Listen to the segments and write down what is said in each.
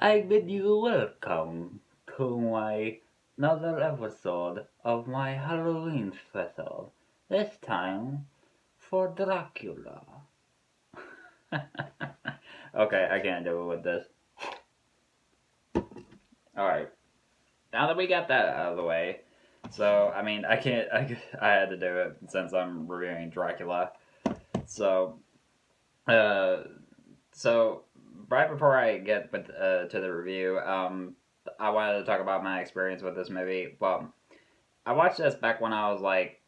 I bid you welcome to my another episode of my Halloween special. This time for Dracula. Okay, I can't do it with this. Alright, now that we got that out of the way, so I mean, I can't. I had to do it since I'm reviewing Dracula. So, uh, so right before I get to the review, I wanted to talk about my experience with this movie. Well, I watched this back when I was like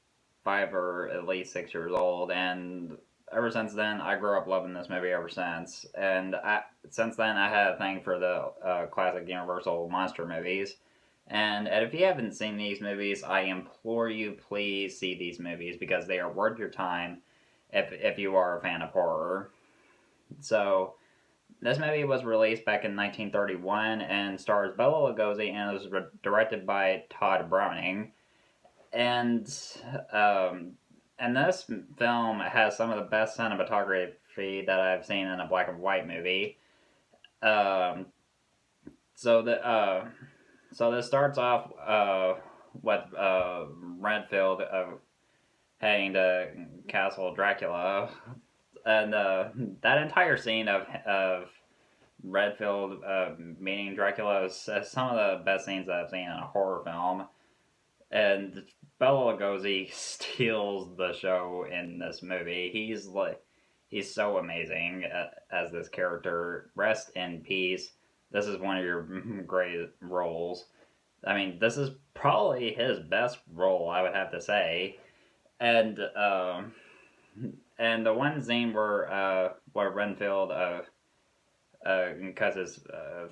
5 or at least 6 years old, and ever since then, I grew up loving this movie ever since. And since then, I had a thing for the classic Universal monster movies. And if you haven't seen these movies, I implore you, please see these movies because they are worth your time if you are a fan of horror. So, this movie was released back in 1931 and stars Bela Lugosi and was directed by Todd Browning. And um, and this film has some of the best cinematography that I've seen in a black and white movie. Um, so the so this starts off with Redfield heading to Castle Dracula, and that entire scene of Redfield meeting Dracula is some of the best scenes that I've seen in a horror film. And Bela Lugosi steals the show in this movie. He's so amazing as this character. Rest in peace. This is one of your great roles. I mean, this is probably his best role, I would have to say. And and the one scene where Renfield cuts his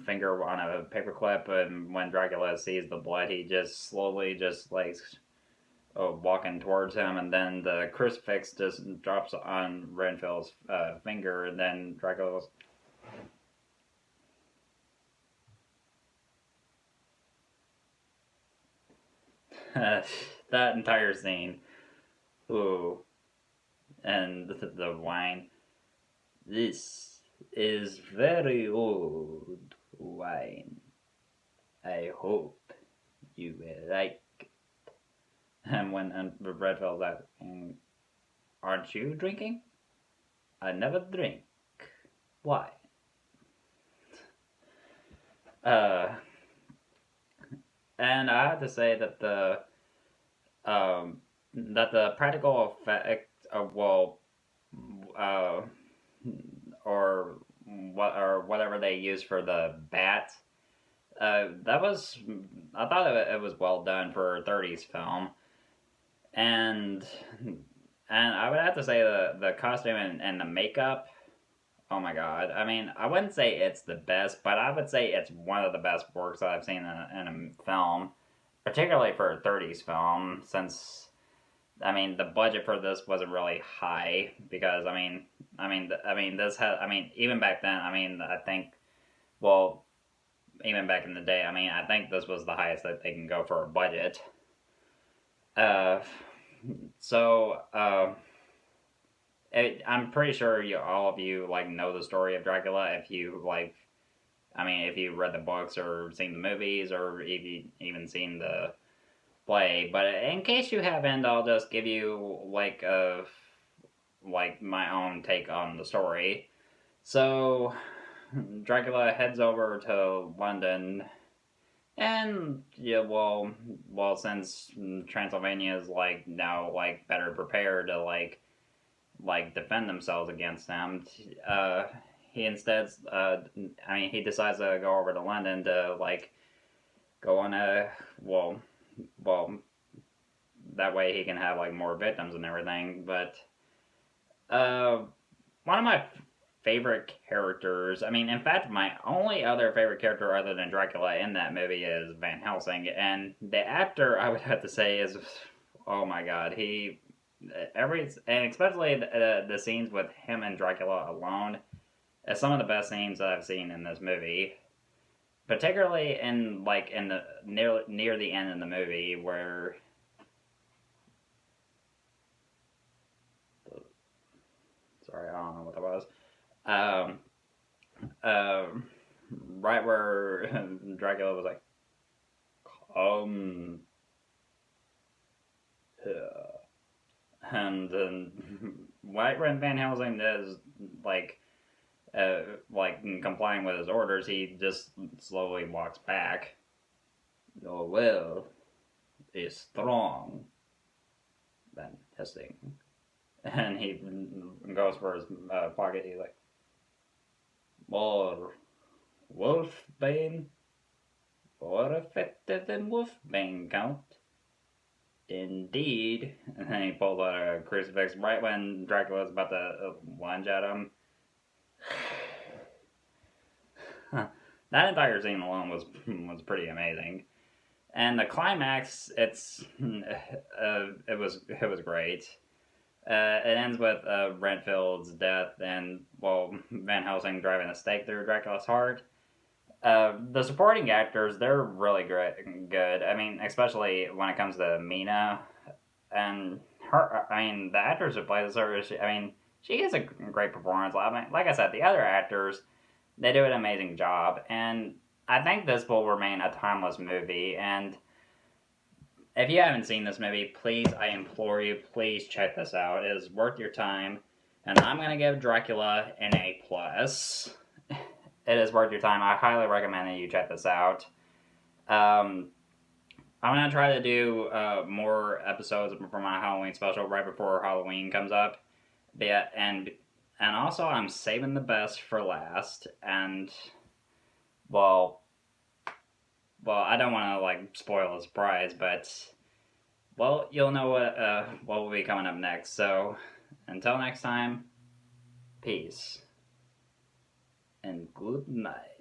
finger on a paperclip, and when Dracula sees the blood, he just slowly just like walking towards him, and then the crucifix just drops on Renfield's finger, and then Dracula's. That entire scene. Ooh, and the wine. This is very old wine. I hope you will like. And when Redfield's asking, "Aren't you drinking?" "I never drink. Why?" Uh, and I have to say that the practical effect of uh, or whatever they use for the bat, that was I thought it was well done for a '30s film, and I would have to say the costume and the makeup. Oh my god! I mean, I wouldn't say it's the best, but I would say it's one of the best works that I've seen in a film, particularly for a '30s film, since I mean the budget for this wasn't really high because this had even back then I think well even back in the day I think this was the highest that they can go for a budget. Uh, so I'm pretty sure all of you like know the story of Dracula if you like. If you read the books or seen the movies or if you even seen the play. But in case you haven't, I'll just give you like my own take on the story. So Dracula heads over to London, and yeah, since Transylvania is like now like better prepared to defend themselves against them. He instead, he decides to go over to London to go on a well, that way he can have like more victims and everything. But uh, one of my favorite characters, in fact, my only other favorite character other than Dracula in that movie is Van Helsing, and the actor I would have to say is, oh my god, and especially the scenes with him and Dracula alone, is some of the best scenes that I've seen in this movie. Particularly in the near the end of the movie where sorry, I don't know what that was. Um, right where Dracula was like, uh, and then right when Van Helsing is like, complying with his orders, he just slowly walks back. Your will is strong, Van Helsing. And he goes for his pocket. He's like, more Wolfbane? More effective than Wolfbane, Count. Indeed. And then he pulls out a crucifix right when Dracula's about to lunge at him. That entire scene alone was pretty amazing. And the climax, it was great. It ends with Renfield's death and, well, Van Helsing driving a stake through Dracula's heart. The supporting actors, they're really good. I mean, especially when it comes to Mina and her. I mean, the actors who play this her, she gives a great performance. I mean, like I said, the other actors, they do an amazing job, and I think this will remain a timeless movie. And if you haven't seen this movie, please, I implore you, please check this out. It is worth your time, and I'm gonna give Dracula an A plus. It is worth your time. I highly recommend that you check this out. I'm gonna try to do more episodes for my Halloween special right before Halloween comes up. But yeah, and also I'm saving the best for last. And well, I don't want to like spoil the surprise, but well, you'll know what will be coming up next. So until next time, peace and good night.